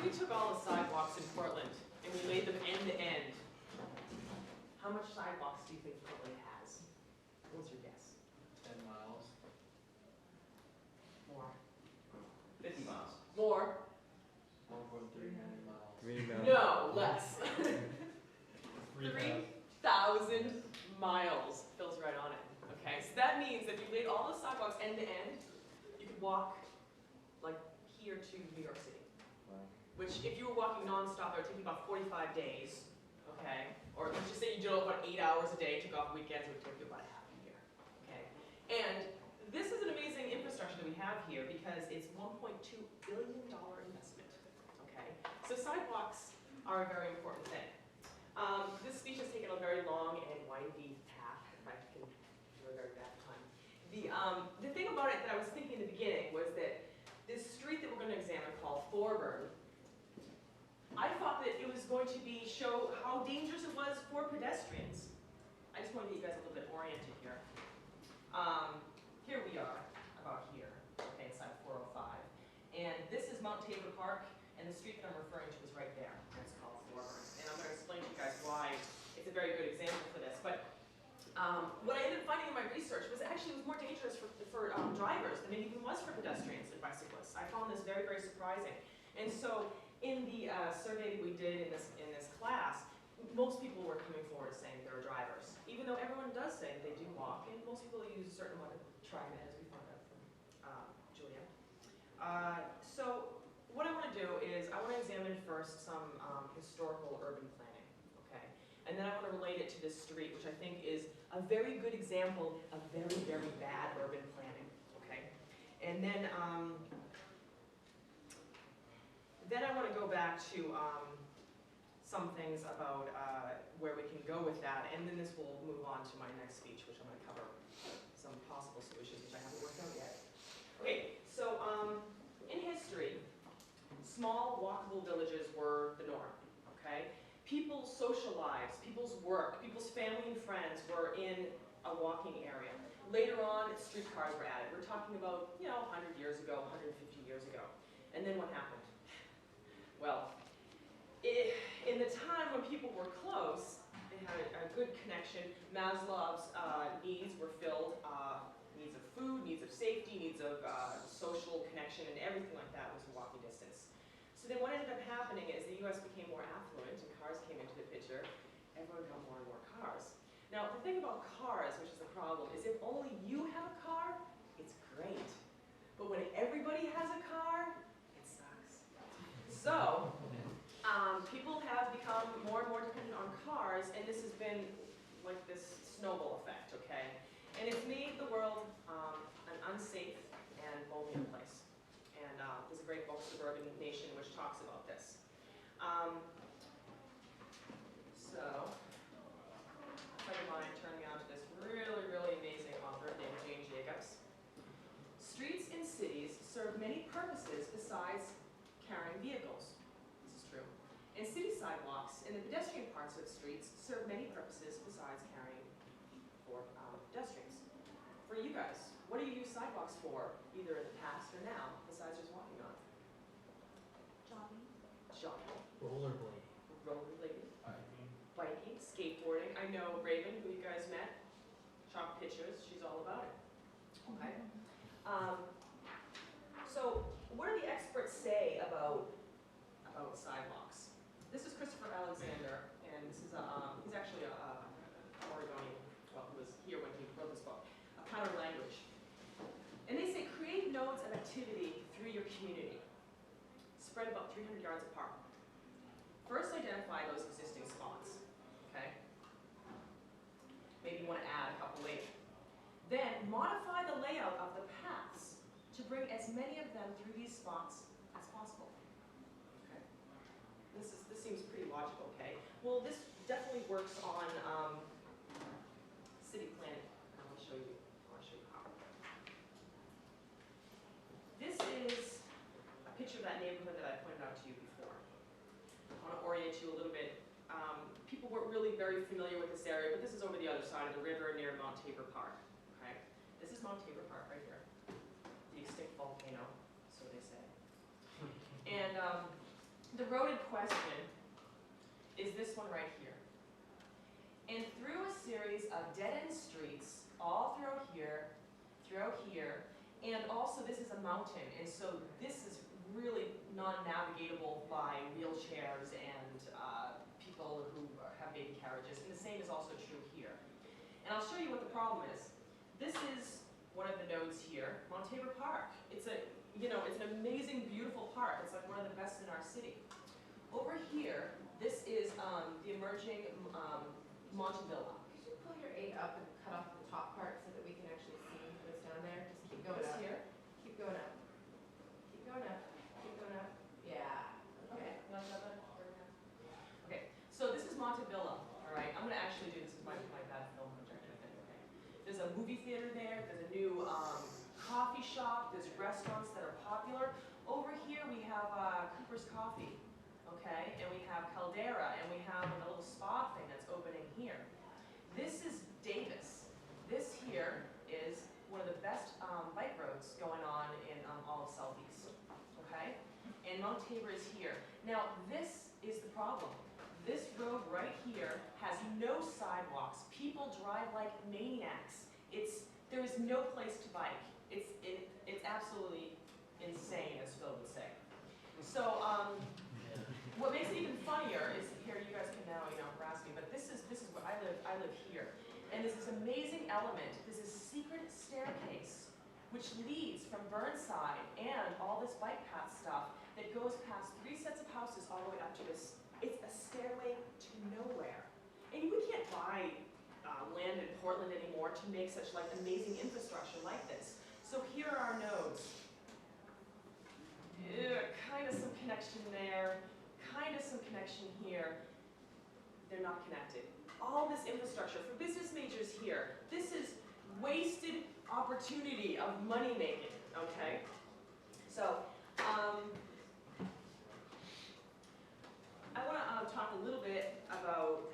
we took all the sidewalks in Portland and we laid them end to end, how much sidewalks do you think Portland has? What's your guess? 10 miles. More. 50 miles. More. 1.3 million miles. 3 million. No, less. 3,000. 3,000 miles fills right on it. Okay, so that means that if you laid all the sidewalks end to end, you could walk like here to New York City. Wow. Which, if you were walking nonstop, it would take you about 45 days. Okay, or let's just say you did it about 8 hours a day, took off weekends, it would take you about half a year. Okay, and this is an amazing infrastructure that we have here because it's $1.2 billion investment. Okay, so sidewalks are a very important thing. This speech has taken a very long and windy path, if I can do a very bad time. The thing about it that I was thinking in the beginning was that this street that we're going to examine called Thorburn, I thought that it was going to show how dangerous it was for pedestrians. I just want to get you guys a little bit oriented here. Here we are, about here, okay, inside 405. And this is Mount Tabor Park, and the street that I'm referring to is right there. And it's called Thorburn. And I'm going to explain to you guys why it's a very good example for this. But what I ended up finding in my research was actually it was more dangerous for drivers than it even was for pedestrians and bicyclists. I found this very, very surprising. And so in the survey we did in this class, most people were coming forward saying they're drivers, even though everyone does say they do walk, and most people use a certain amount of TriMed, as we found out from Julia. So what I want to do is I want to examine first some historical urban planning, okay? And then I want to relate it to this street, which I think is a very good example of very, very bad urban planning, okay? And then I want to go back to some things about where we can go with that, and then this will move on to my next speech, which I'm going to cover some possible solutions, which I haven't worked out yet. Okay, so in history, small walkable villages were the norm, okay? People's social lives, people's work, people's family and friends were in a walking area. Later on, streetcars were added. We're talking about, 100 years ago, 150 years ago. And then what happened? Well, in the time when people were close, they had a good connection. Maslow's needs were filled. Needs of food, needs of safety, needs of social connection, and everything like that was walking distance. So then what ended up happening is the U.S. became more affluent and cars came into the picture. Everyone got more and more cars. Now, the thing about cars, which is the problem, is if only you have a car, it's great. But when everybody has a car, it sucks. So, people have become more and more dependent on cars, and this has been like this snowball effect, okay? And it's made the world an unsafe and lonely place. And there's a great book, Suburban Nation, which talks about this. So, a friend of mine turned me on to this really, really amazing author named Jane Jacobs. Streets in cities serve many purposes besides carrying vehicles. This is true. And city sidewalks and the pedestrian parts of streets serve many purposes besides carrying for pedestrians. For you guys, what do you use sidewalks for, either in the past or now, besides just walking on? Jogging. Jogging. Rollerblade. Rollerblading. Biking. Skateboarding. I know Raven, who you guys met, shot pictures. She's all about it. Okay. So, what do the experts say about sidewalks? This is Christopher Alexander, and this is he's actually a Oregonian. Well, he was here when he wrote this book. A pattern language. And they say create nodes of activity through your community, spread about 300 yards apart. First, identify those existing spots. Okay. Maybe you want to add a couple later. Then modify the layout of the paths to bring as many of them through these spots as possible. Okay. This seems pretty logical, okay? Well, this definitely works on city planning. I want to show you how. This is a picture of that neighborhood that I pointed out to you before. I want to orient you a little bit. People weren't really very familiar with this area, but this is over the other side of the river near Mount Tabor Park. Okay? This is Mount Tabor Park right here. The extinct volcano, so they say. And the mountain, and so this is really non-navigatable by wheelchairs and people who have baby carriages, and the same is also true here. And I'll show you what the problem is. This is one of the nodes here, Montabre Park. It's a, it's an amazing, beautiful park. It's like one of the best in our city. Over here, this is the emerging Montevilla. Could you pull your 8 up and cut off the top part so that we can actually see what's down there? Just keep going This up. here. Keep going up. Keep going up. Keep going up. Yeah. Okay. You like that better? Okay, so this is Montevilla, all right? I'm gonna actually do this with my bad film projector thing, okay? There's a movie theater there, there's a new coffee shop, there's restaurants that are popular. Over here we have Cooper's Coffee, okay? And we have Caldera, and we have a little spa thing that's opening here. This is Davis. This here is one of the best bike roads going on in all of Southeast, okay? And Monttabor is here. Now, this is the problem. This road right here has no sidewalks. People drive like maniacs. There is no place to bike. It's absolutely insane, as Phil would say. So, what makes it even funnier is here. You guys can now, harass me, but this is where I live. I live here, and there's this amazing element. There's this secret staircase, which leads from Burnside and all this bike path stuff that goes past 3 sets of houses all the way up to this. It's a stairway to nowhere, and we can't buy land in Portland anymore to make such like amazing infrastructure like this. So here are our nodes. Kind of some connection there, kind of some connection here. They're not connected. All this infrastructure for business majors here. This is wasted opportunity of money making, okay? So, I want to talk a little bit about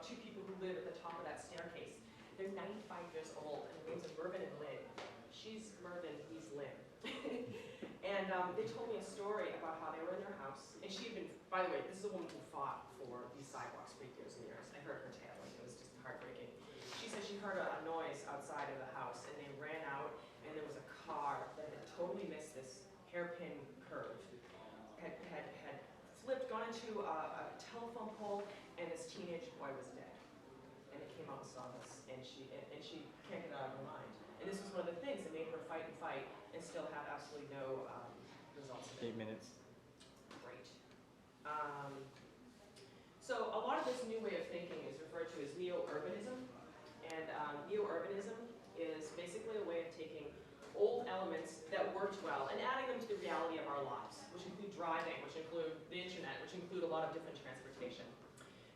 two people who live at the top of that staircase. They're 95 years old, and their names are Mervyn and Lynn. She's Mervyn, he's Lynn. And they told me a story about how they were in their house, and she had been, by the way, this is a woman who fought for these sidewalks for years and years. I heard her tale, and it was just heartbreaking. She said she heard a noise outside of the house, and they ran out, and there was a car that had totally missed this hairpin curve, had flipped, gone into a telephone pole, and this teenage boy was dead. And it came out and saw this, and she can't get it out of her mind. And this was one of the things that made her fight and still have absolutely no results. 8 minutes. Great. So a lot of this new way of thinking is referred to as neo-urbanism, and neo-urbanism is basically a way of taking old elements that worked well and adding them to the reality of our lives, which include driving, which include the internet, which include a lot of different transportation.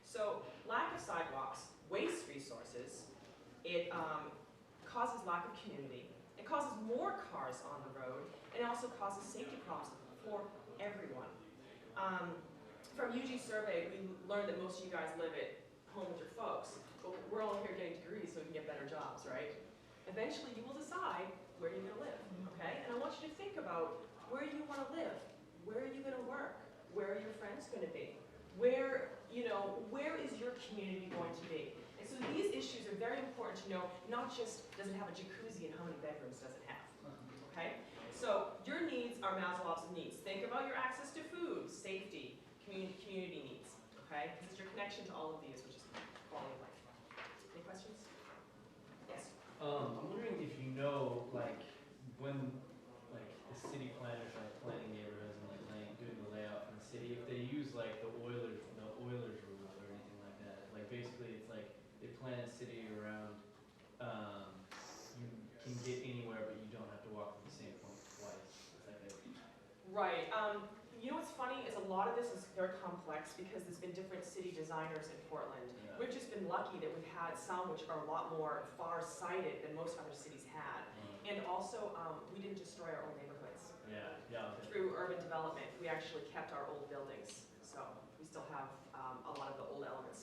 So lack of sidewalks wastes resources. It causes lack of community. It causes more cars on the road, and it also causes safety problems for everyone. From UG survey, we learned that most of you guys live at home with your folks, but we're all here getting degrees so we can get better jobs, right? Eventually, you will decide where you're going to live, okay? And I want you to think about where you want to live. Where are you going to work? Where are your friends going to be? Where is your community going to be? And so these issues are very important to know, not just does it have a jacuzzi and how many bedrooms does it have, okay? So your needs are Maslow's needs. Think about your access to food, safety, community needs, okay? Because it's your connection to all of these, which is quality of life. Any questions? Yes? I'm wondering if you know, like, when, like, the city planners are planning neighborhoods and, like, doing the layout for the city, if they use, like, the Oilers rule or anything like that. Like, basically, it's like they plan a city around, you can get anywhere, but you don't have to walk from the same point twice. Like Right. You know what's funny is a lot of this is very complex because there's been different city designers in Portland. Yeah. We've just been lucky that we've had some which are a lot more far-sighted than most other cities had. And also, we didn't destroy our old neighborhoods. Yeah. Through urban development, we actually kept our old buildings. So we still have a lot of the old elements